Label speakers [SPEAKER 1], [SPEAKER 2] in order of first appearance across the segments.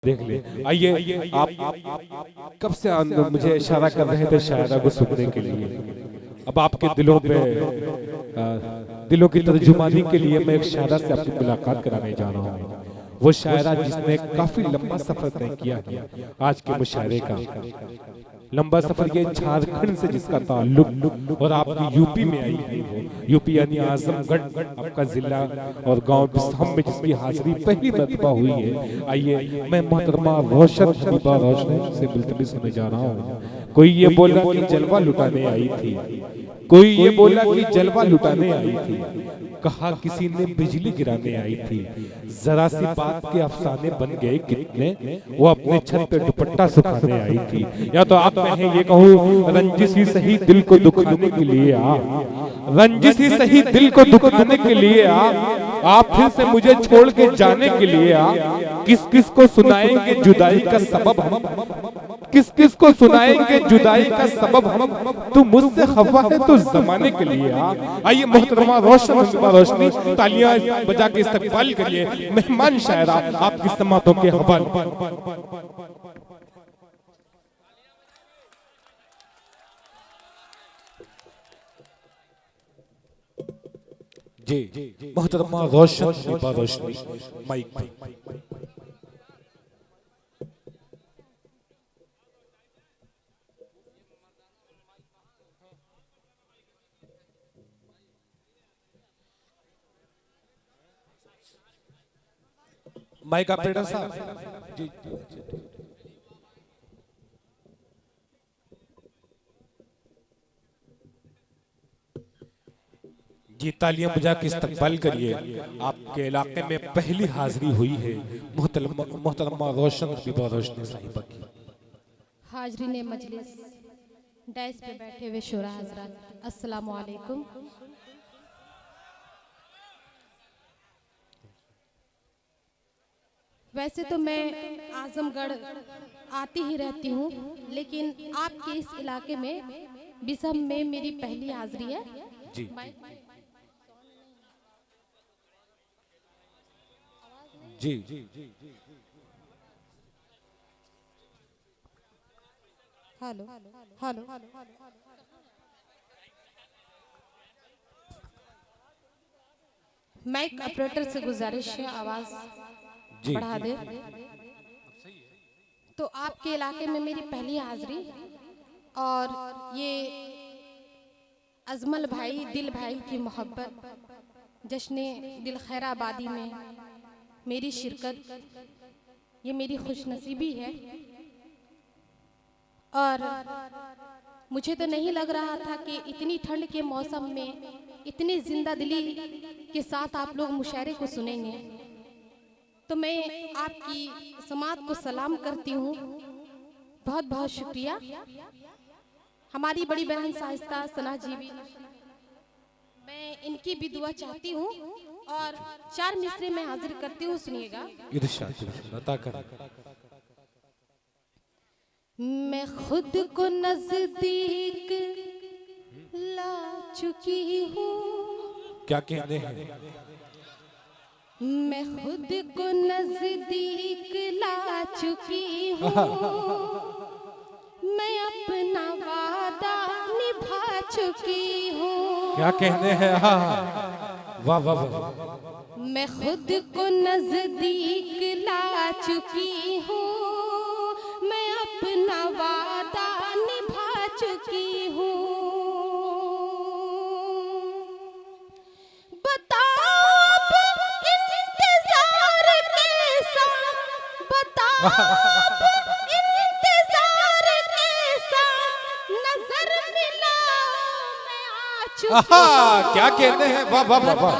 [SPEAKER 1] देख ले। आइए, आप कब से मुझे इशारा कर रहे थे शायरा को सुनने के लिए। अब आपके दिलों पे दिलों की तर्जुमानी के लिए मैं एक शायरा से आपकी मुलाकात कराने जा रहा हूँ। वो शायरा जिसने काफी लंबा सफर तय किया आज के मुशायरे का। लंबा सफर ये झारखंड से जिसका ताल्लुक और आपकी यूपी में आई है, वो यूपी यानी आजमगढ़ आपका जिला और गांव बिस्हम में जिसकी हाजिरी पहली मर्तबा हुई है। आइए, मैं मोहतरमा रोशन हबीबा रोशन से मुल्तमिस होने जा रहा हूँ। कोई ये बोला कि जलवा लुटाने आई थी, कोई ये बोला कि जलवा लुटाने आई थी, कहा किसी ने बिजली गिराने आई थी। जरा सी बात के अफसाने बन गए कितने, वो अपने छत पे दुपट्टा सुखाने आई थी। या तो आप कहें ये कहूँ, रंजिश ही सही दिल को दुखाने के लिए आ, रंजिश ही सही दिल को दुखाने के लिए आ, आप फिर से मुझे छोड़ के जाने के लिए आ। किस किस को सुनाएंगे जुदाई का सबब हम, किस किस को सुनाएंगे जुदाई का सबब हम, तू मुझसे खफा है तो जमाने के लिए आ। आइए मोहतरमा रोशनी तालियां बजा के इस्तकबाल करिए मेहमान शायरा आपकी समातों के हवाले। जी मोहतरमा रोशनी माइक। माइक ऑपरेटर साहब जी। जी तालियां बजा के इस्तकबाल करिए। आपके इलाके में पहली हाजिरी हुई है मोहतरमा रोशन हबीबा रोशनी साहिबा की।
[SPEAKER 2] हाजरीन मजलिस, डैश पे बैठे हुए शोरा हजरात, अस्सलाम वालेकुम। वैसे तो मैं आजमगढ़ आती ही रहती हूँ, लेकिन आपके इस इलाके में बिसम में मेरी पहली हाजिरी है।
[SPEAKER 1] जी जी
[SPEAKER 2] हेलो हेलो, माइक ऑपरेटर से गुजारिश है आवाज बढ़ा दे। तो आपके इलाके में मेरी पहली हाजिरी, और ये अजमल भाई दिल भाई की मोहब्बत जश्न दिल खैराबादी में मेरी शिरकत, ये मेरी खुशनसीबी है। और मुझे तो नहीं लग रहा था कि इतनी ठंड के मौसम में इतनी जिंदा दिली के साथ आप लोग मुशायरे को सुनेंगे। तो मैं आपकी समात को सलाम करती हूँ, बहुत बहुत शुक्रिया। हमारी बड़ी बहन साहिस्ता सना जी भी, मैं इनकी भी दुआ चाहती हूँ और 4 मिसरे में हाजिर करती हूँ, सुनिएगा। मैं खुद को नजदीक ला चुकी हूँ,
[SPEAKER 1] क्या कहते हैं,
[SPEAKER 2] मैं खुद को नजदीक ला चुकी हूँ, मैं अपना वादा निभा चुकी हूँ।
[SPEAKER 1] क्या कहते हैं, वाह वाह वाह।
[SPEAKER 2] मैं खुद को नजदीक ला चुकी हूँ, मैं अपना वादा निभा चुकी हूँ। इंतजार कैसा नजर मिला मैं आ चुकी।
[SPEAKER 1] क्या कहते हैं, वाह वाह वाह वाह।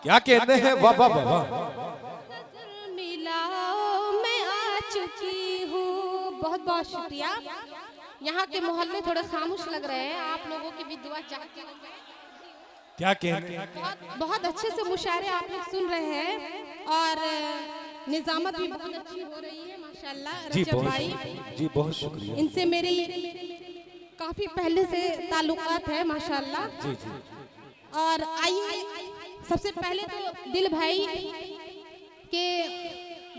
[SPEAKER 1] क्या कहते हैं, वाह वाह वाह वाह।
[SPEAKER 2] नजर मिला मैं आ चुकी हूँ। बहुत बहुत शुक्रिया। यहाँ के मोहल्ले थोड़े खामोश लग रहे हैं, आप लोगों की भी दुआ चाहती हूँ।
[SPEAKER 1] क्या कहते हैं,
[SPEAKER 2] बहुत अच्छे से मुशायरे आप लोग सुन रहे हैं और निजामत भी बहुत अच्छी हो रही है माशाल्लाह। रजब भाई
[SPEAKER 1] जी बहुत शुक्रिया,
[SPEAKER 2] इनसे मेरी काफी पहले से ताल्लुकात है माशाल्लाह।
[SPEAKER 1] जी जी।
[SPEAKER 2] और आइए सबसे पहले तो दिल भाई के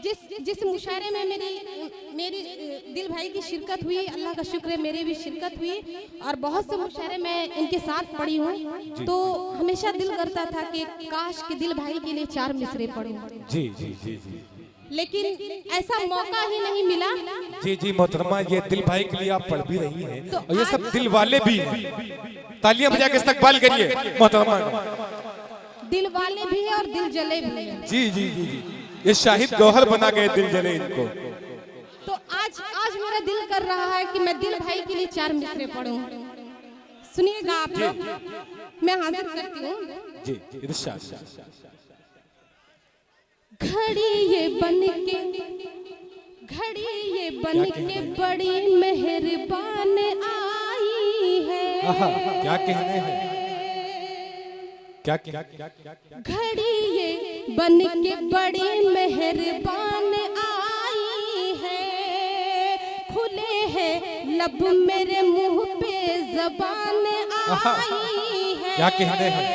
[SPEAKER 2] जिस मुशायरे में मेरी दिल भाई की शिरकत हुई, अल्लाह का शुक्र है मेरी भी शिरकत हुई और बहुत से मुशायरे मैं इनके साथ पढ़ी हूँ। तो हमेशा दिल करता था कि काश कि दिल भाई के लिए 4 मिसरे पढ़ूं।
[SPEAKER 1] जी जी जी जी,
[SPEAKER 2] लेकिन ऐसा मौका ही नहीं मिला।
[SPEAKER 1] जी जी मोहतरमा, ये दिल भाई के लिए आप पढ़ भी रही हैं तो और ये सब दिल वाले भी हैं। तालियां बजा के इस्तकबाल करिए मोहतरमा।
[SPEAKER 2] दिल वाले भी हैं और दिल जले भी हैं।
[SPEAKER 1] जी जी जी जी, ये शाहिद गौहर बना गए दिल जले इनको।
[SPEAKER 2] तो आज मेरा दिल कर रहा है कि मैं दिल भाई के लिए 4 मिसरे पढ़ूं। सुनिएगा आप लोग, मैं हाजिर करती हूँ।
[SPEAKER 1] जी इरशाद।
[SPEAKER 2] घड़ी ये बन के बड़ी मेहरबान आई है।
[SPEAKER 1] क्या कहने हैं, क्या
[SPEAKER 2] घड़ी ये बन के बड़ी मेहरबान आई है। खुले हैं लब मेरे मुंह पे ज़बान आई है।
[SPEAKER 1] क्या कहने हैं,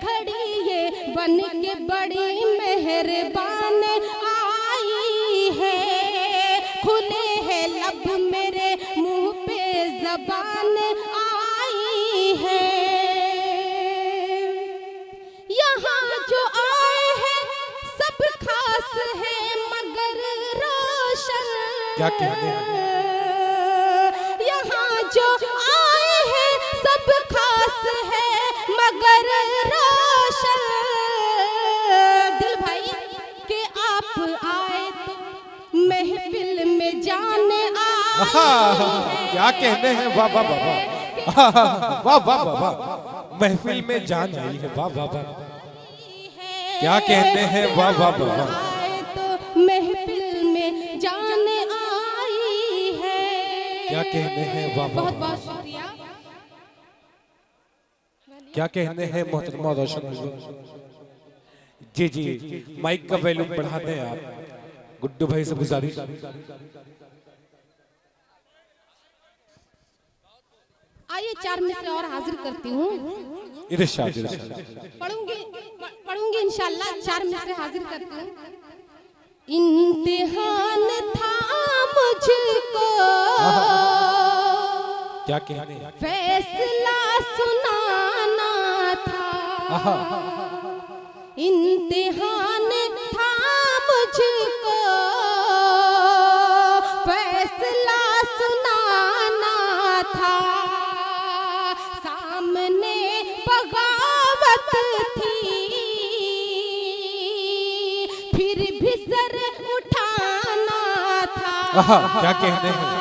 [SPEAKER 2] घड़ी ये बन के बड़ी मेहरबान आई है। खुले हैं लब मेरे मुंह पे ज़बान आई है। यहाँ जो आए हैं सब खास है मगर रोशन।
[SPEAKER 1] क्या कहने हैं,
[SPEAKER 2] यहाँ जो आए हैं सब खास है मगर रोशन। दिल भाई के आप आए तो महफिल में जाने आए।
[SPEAKER 1] क्या कहने हैं, वाह वाह वाह वाह वाह वाह वाह, महफिल में जान आई है, वाह वाह वाह। क्या कहने हैं, वाह वाह वाह।
[SPEAKER 2] आए तो महफिल में जाने आई है।
[SPEAKER 1] क्या कहने हैं, वाह वाह
[SPEAKER 2] बहुत
[SPEAKER 1] वाह।
[SPEAKER 2] बहुत शुक्रिया।
[SPEAKER 1] क्या कहने हैं मोहतरमा रोशन। जी जी, माइक का वॉल्यूम बढ़ा दें आप, गुड्डू भाई से गुजारिश।
[SPEAKER 2] आइए 4 मिसरे और हाजिर करती हूँ।
[SPEAKER 1] इरशाद।
[SPEAKER 2] पढ़ूंगी इंशाल्लाह। 4 मिसरे हाजिर करती हूँ। इम्तिहान था मुझको
[SPEAKER 1] क्या कहने हैं,
[SPEAKER 2] फैसला सुनाना था। इम्तिहान था मुझको फैसला सुनाना था। सामने बगावत थी फिर भी सर उठाना था।
[SPEAKER 1] क्या कहने हैं,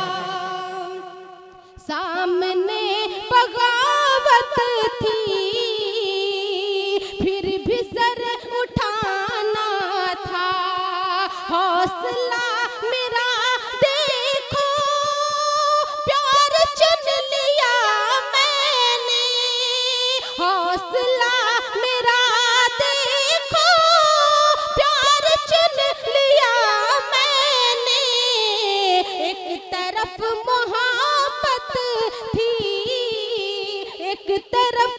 [SPEAKER 2] सामने बगावत थी फिर भी सर उठाना था। हौसला मेरा देखो प्यार चुन लिया मैंने। हौसला मेरा देखो प्यार चुन लिया मैंने। एक तरफ मोहब्बत थी एक तरफ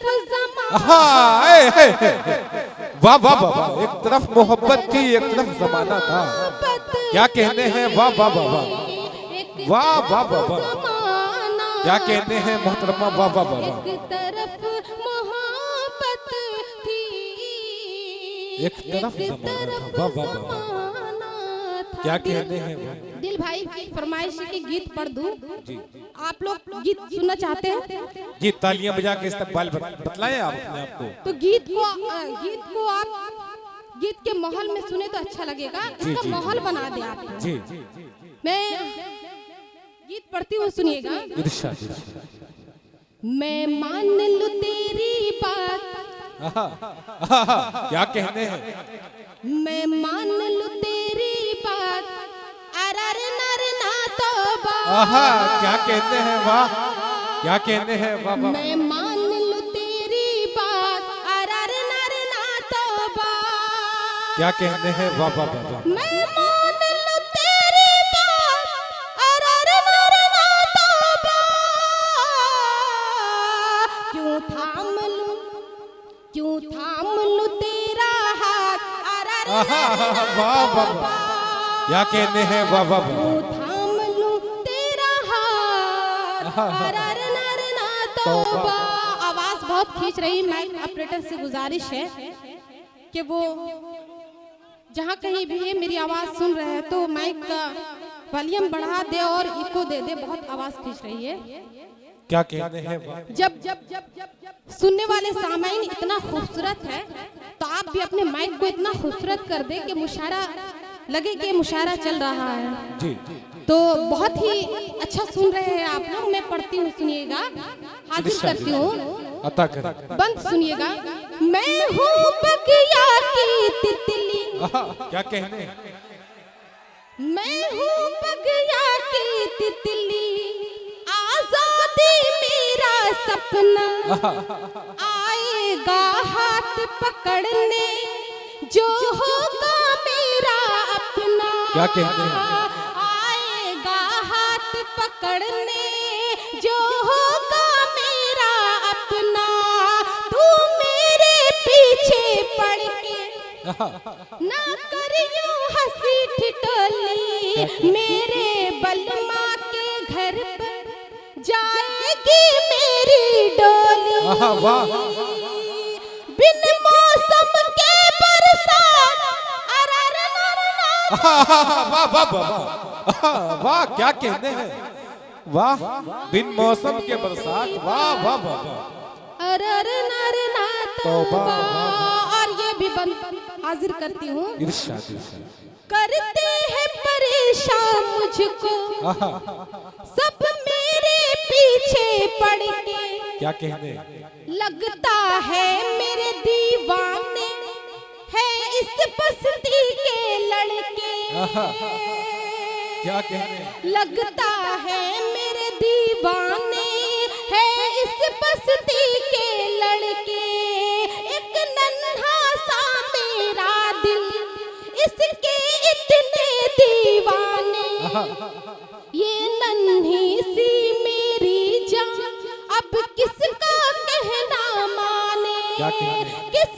[SPEAKER 1] वाह वाह वाह, एक तरफ मोहब्बत थी एक तरफ जमाना था। क्या कहने हैं, वाह वाह वाह वाह वाह वाह वाह वाह। क्या कहने हैं मोहतरमा, वाह वाह वाह वाह।
[SPEAKER 2] एक तरफ मोहब्बत थी
[SPEAKER 1] एक तरफ जमाना था, वाह वाह वाह वाह। क्या कहने हैं,
[SPEAKER 2] दिल भाई की फरमाइश की गीत पढ़ दूं। आप लोग गीत सुनना चाहते हैं
[SPEAKER 1] जी, तालियां बजा के इस्तकबाल बतलाएं आप अपने आप को।
[SPEAKER 2] तो गीत को आप गीत के माहौल में सुने तो अच्छा लगेगा। इसका माहौल बना दे आप।
[SPEAKER 1] जी
[SPEAKER 2] मैं गीत पढ़ती हूँ, सुनिएगा।
[SPEAKER 1] इरशाद।
[SPEAKER 2] मैं मान लूं तेरी बात।
[SPEAKER 1] क्या कहने हैं,
[SPEAKER 2] मैं मान लूं तेरी बात। अरर नर ना तौबा।
[SPEAKER 1] क्या कहते हैं, वाह क्या कहने हैं, वाह वाह।
[SPEAKER 2] मैं मान लूं तेरी बात। अरर नर ना तौबा।
[SPEAKER 1] क्या कहने हैं, वाह वाह वाह वाह।
[SPEAKER 2] मैं मान लूं तेरी बात। अरर नर ना तौबा। क्यों थाम लूं तेरा हाथ। अरर
[SPEAKER 1] वाह वाह क्या कहने हैं, वाह वाह वाह।
[SPEAKER 2] थाम लूं तेरा हाथ, अरर नर ना तौबा। आवाज बहुत खींच रही, माइक ऑपरेटर से गुजारिश है कि वो जहाँ कहीं भी मेरी आवाज सुन रहे हैं तो माइक का वॉल्यूम बढ़ा दे और इको दे दे, बहुत आवाज खींच रही है।
[SPEAKER 1] क्या कहने हैं,
[SPEAKER 2] जब सुनने वाले सामाइन इतना खूबसूरत है तो आप भी अपने माइक को इतना खूबसूरत कर दे कि मुशायरा लगे कि मुशायरा चल रहा है
[SPEAKER 1] जी।
[SPEAKER 2] तो बहुत ही अच्छा सुन रहे हैं आप लोग। मैं पढ़ती हूँ, सुनिएगा, हाजिर करती हूँ,
[SPEAKER 1] अता कर।
[SPEAKER 2] बंद सुनिएगा। मैं हूँ बगिया की तितली,
[SPEAKER 1] क्या कहने हैं,
[SPEAKER 2] मैं हूँ बगिया की तितली, आजादी मेरा सपना, आएगा हाथ पकड़ने जो होगा मेरा अपना।
[SPEAKER 1] क्या कहते हैं,
[SPEAKER 2] आएगा हाथ पकड़ने जो होगा मेरा अपना, तू मेरे पीछे पड़ के ना करियो हंसी ठिठोली, मेरे बलमा के घर पर जाएगी मेरी डोली।
[SPEAKER 1] वाह
[SPEAKER 2] बिन मौसम के बरसात, अरर नर
[SPEAKER 1] वाह वाह वाह वाह क्या कहने हैं, वाह बिन मौसम के बरसात, वाह वाह वाह
[SPEAKER 2] अरर नर ना
[SPEAKER 1] तौबा।
[SPEAKER 2] और ये भी बंद हाजिर करती हूँ।
[SPEAKER 1] इरशाद इरशाद।
[SPEAKER 2] करते हैं परेशान मुझको सब मेरे पीछे पड़ के,
[SPEAKER 1] क्या कहने हैं,
[SPEAKER 2] लगता है मेरे दीवाने है इस बस्ती के लड़के।
[SPEAKER 1] क्या कहने हैं,
[SPEAKER 2] लगता है मेरे दीवाने है इस बस्ती के लड़के, एक नन्हा सा मेरा दिल इसके इतने दीवाने, ये नन्ही सी मेरी जान अब किसका कहना माने।
[SPEAKER 1] क्या कहने हैं,
[SPEAKER 2] किस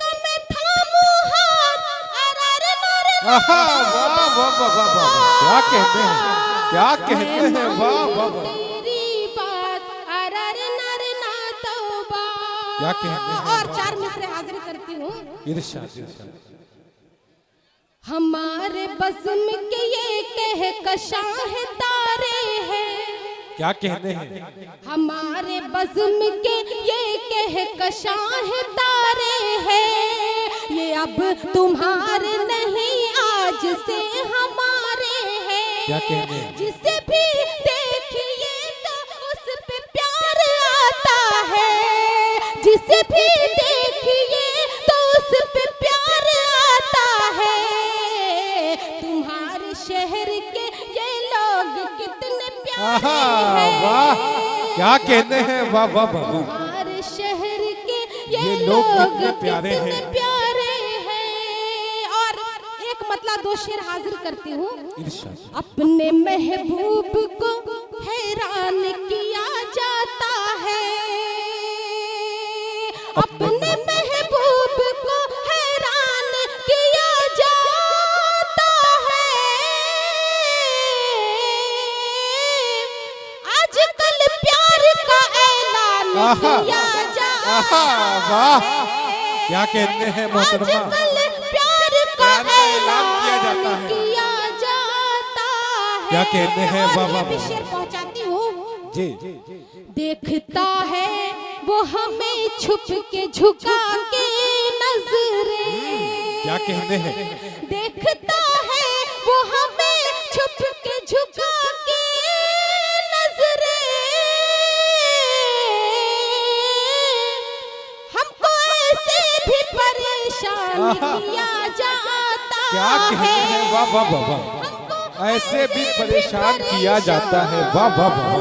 [SPEAKER 2] का मैं थामूं हाथ, अरर नर ना
[SPEAKER 1] वाह वाह वाह वाह क्या कहते हैं, क्या कहते हैं, वाह वाह वाह
[SPEAKER 2] तेरी बात, अरर नर ना तौबा।
[SPEAKER 1] क्या कहते हैं,
[SPEAKER 2] और चार मिसरे हाजिर करती हूँ।
[SPEAKER 1] इरशाद इरशाद।
[SPEAKER 2] हमारे बज़्म के ये कहकशां है तारे हैं,
[SPEAKER 1] क्या कहते हैं,
[SPEAKER 2] हमारे बज़्म के ये कहकशां है तारे हैं, ये अब तुम्हारे नहीं आज से हमारे हैं।
[SPEAKER 1] क्या कहते हैं,
[SPEAKER 2] जिसे भी देखिए तो उस पे प्यार आता है, जिसे भी देखिए तो उस पे प्यार आता है। तुम्हारे शहर के ये लोग कितने प्यारे हैं,
[SPEAKER 1] वाह क्या कहते हैं, वाह वाह वाह।
[SPEAKER 2] तुम्हारे शहर के
[SPEAKER 1] ये
[SPEAKER 2] ये
[SPEAKER 1] लोग
[SPEAKER 2] लोग
[SPEAKER 1] कितने प्यारे
[SPEAKER 2] कितने
[SPEAKER 1] हैं।
[SPEAKER 2] प्यारे हैं। और एक मतलब दो शेर हाजिर करती हूँ।
[SPEAKER 1] इरशाद।
[SPEAKER 2] अपने महबूब को हैरान किया जाता है, अपने महबूब को हैरान किया जाता है। आजकल प्यार का ऐलान किया जाता
[SPEAKER 1] वाह
[SPEAKER 2] है,
[SPEAKER 1] क्या कहते हैं मोहतरमा,
[SPEAKER 2] आजकल प्यार का
[SPEAKER 1] ऐलान किया जाता
[SPEAKER 2] ऐलान
[SPEAKER 1] है।
[SPEAKER 2] किया जाता है।
[SPEAKER 1] क्या कहते हैं,
[SPEAKER 2] और
[SPEAKER 1] वाह,
[SPEAKER 2] ये
[SPEAKER 1] वाह,
[SPEAKER 2] भी
[SPEAKER 1] वाह।
[SPEAKER 2] शेर पहुंचाती हूँ।
[SPEAKER 1] जी।
[SPEAKER 2] देखता है वो हमें छुप के झुका के नजरें,
[SPEAKER 1] क्या कहते हैं,
[SPEAKER 2] देखता है वो हमें छुप के झुका के नजरें, हमको ऐसे भी परेशान किया जाता
[SPEAKER 1] क्या कहते हैं, वाह वाह वाह वाह ऐसे भी परेशान किया जाता है, वाह वाह वाह।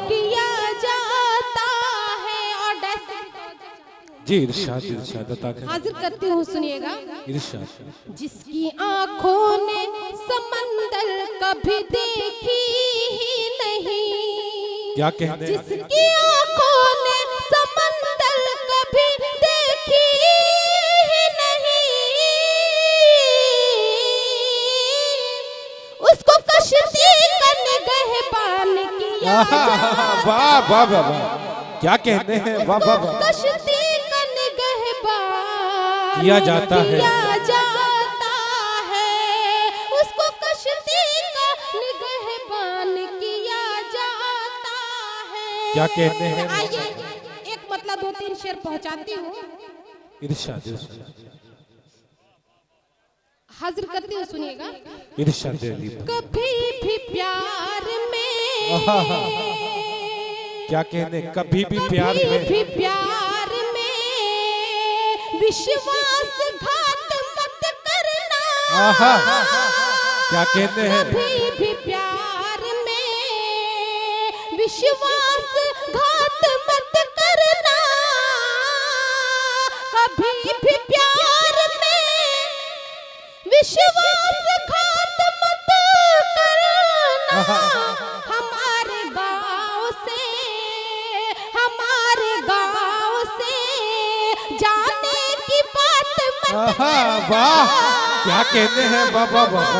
[SPEAKER 2] किया जाता है। और डैश
[SPEAKER 1] जी इरशाद इरशाद अता करें।
[SPEAKER 2] हाजिर करती हूँ, सुनिएगा।
[SPEAKER 1] इरशाद।
[SPEAKER 2] जिसकी आंखों ने समंदर कभी देखी ही नहीं,
[SPEAKER 1] क्या कहते हैं,
[SPEAKER 2] जिसकी आंखों ने समंदर कभी देखी ही नहीं,
[SPEAKER 1] वाह वाह वाह वाह, क्या कहते हैं, वाह वाह वाह।
[SPEAKER 2] कश्ती का निगहबान
[SPEAKER 1] किया जाता है,
[SPEAKER 2] उसको कश्ती का निगहबान किया जाता है।
[SPEAKER 1] क्या कहते हैं?
[SPEAKER 2] आइए एक मतलब 2-3 शेर पहुंचाती हूँ,
[SPEAKER 1] इरशाद इरशाद
[SPEAKER 2] हाजिर करती हूँ, सुनिएगा।
[SPEAKER 1] इरशाद अली।
[SPEAKER 2] कभी भी प्यार में,
[SPEAKER 1] क्या कहने, कभी भी प्यार में,
[SPEAKER 2] भी प्यार में विश्वासघात मत करना।
[SPEAKER 1] क्या कहते हैं?
[SPEAKER 2] कभी भी प्यार में विश्वासघात मत करना। कभी भी प्यार में विश्वासघात मत करना। हमारे गांव से जाने की बात मत
[SPEAKER 1] वाह, क्या कहते हैं, वाह वाह वाह,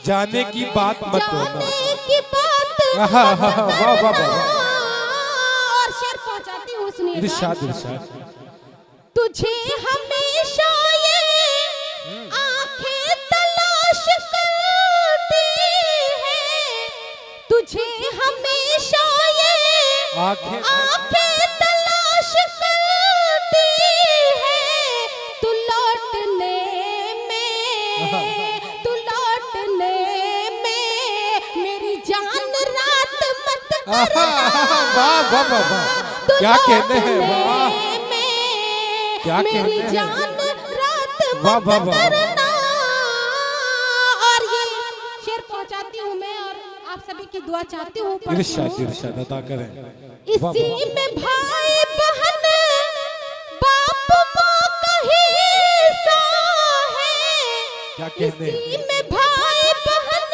[SPEAKER 1] जाने की बात मत करना।
[SPEAKER 2] जाने की बात
[SPEAKER 1] वाह वाह वाह।
[SPEAKER 2] और शेर पहुंचाती हूँ, सुनिएगा।
[SPEAKER 1] इरशाद इरशाद।
[SPEAKER 2] तुझे हमेशा ये आंखें तलाश करती है, तुझे हमेशा ये
[SPEAKER 1] आंखें
[SPEAKER 2] तलाश करती है। तू लौटने में मेरी जान रात मत करना।
[SPEAKER 1] वाह वाह वाह, क्या कहते हैं, वाह, क्या कहते
[SPEAKER 2] मेरी
[SPEAKER 1] हैं,
[SPEAKER 2] जान रात
[SPEAKER 1] वाह वाह
[SPEAKER 2] मत
[SPEAKER 1] वाह।
[SPEAKER 2] करना। और ये शेर पहुंचाती हूँ मैं, और आप सभी की दुआ चाहती हूँ, पढ़ती
[SPEAKER 1] इरशाद
[SPEAKER 2] हूँ।
[SPEAKER 1] इरशाद अदा करें।
[SPEAKER 2] इसी में भाई बहन बाप माँ का हिस्सा है।
[SPEAKER 1] क्या कहते हैं?
[SPEAKER 2] इसी में भाई बहन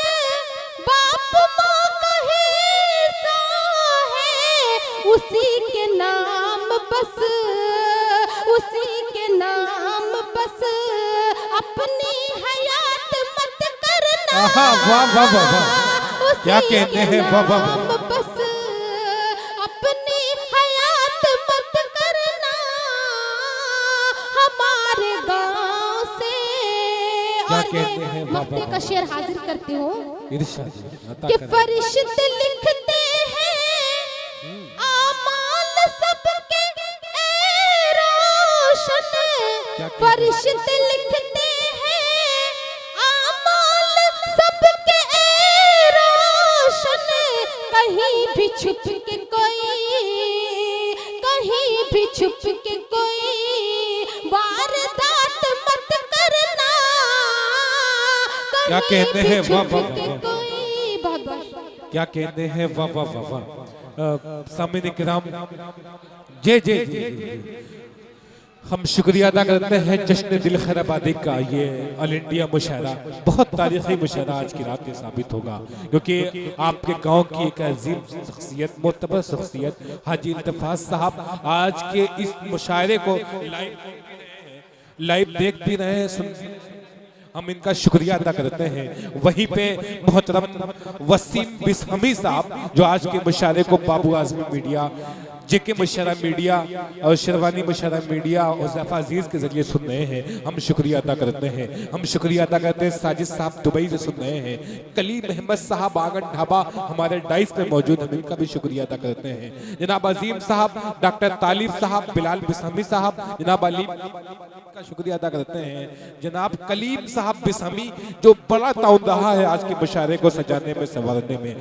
[SPEAKER 2] बाप माँ का हिस्सा है। उसी के नाम बस अपनी हयात मत करना।
[SPEAKER 1] वाह वाह वाह वाह, क्या कहते हैं, वाह वाह वाह।
[SPEAKER 2] बस अपनी हयात मत करना। हमारे गांव से,
[SPEAKER 1] क्या
[SPEAKER 2] और
[SPEAKER 1] कहते हैं, वाह
[SPEAKER 2] मक्ते
[SPEAKER 1] वाह
[SPEAKER 2] का शेर हाजिर करती हूँ
[SPEAKER 1] इरशाद अदा
[SPEAKER 2] कि
[SPEAKER 1] करें।
[SPEAKER 2] फरिश्ते लिखते हैं आमाल सबके ए रोशन। फरिश्ते लिखते हैं आमाल सबके ए रोशन। कहीं भी छुप के कोई वारदात मत करना।
[SPEAKER 1] क्या कहते हैं, वाह वाह वाह,
[SPEAKER 2] बहुत बहुत
[SPEAKER 1] क्या कहते हैं, वाह वाह वाह वाह। सामीन किराम, जे जे हम शुक्रिया अदा करते हैं जश्न दिल खैराबादी का। ये ऑल इंडिया मुशायरा बहुत तारीखी मुशायरा आज की रात में साबित होगा, क्योंकि आपके गांव की एक अजीम शख्सियत, मोतबर शख्सियत हाजी इल्तिफात साहब आज के इस मुशायरे को लाइव देख भी रहे हैं, हम इनका शुक्रिया अदा करते हैं। वहीं पे मोहतरम वसीम बिस्हमी साहब जो आज के मुशायरे को बाबू आजमी मीडिया, जेके मुशायरा मीडिया और शेरवानी मुशायरा मीडिया और ज़फ़ा अजीज के जरिए सुन रहे हैं, हम शुक्रिया अदा करते हैं। हम शुक्रिया अदा करते हैं साजिद साहब दुबई से सुन रहे हैं, कलीम अहमद साहब आंगन ढाबा हमारे डाइस पे मौजूद, हम इनका भी शुक्रिया अदा करते हैं। जनाब अजीम साहब, डॉक्टर तालिब साहब, बिलाल बिस्हमी साहब, जनाब अली का शुक्रिया अदा करते हैं। जनाब कलीम साहब बिस्हमी जो बड़ा ताउन रहा है आज के मुशायरे को सजाने में, संवारने में।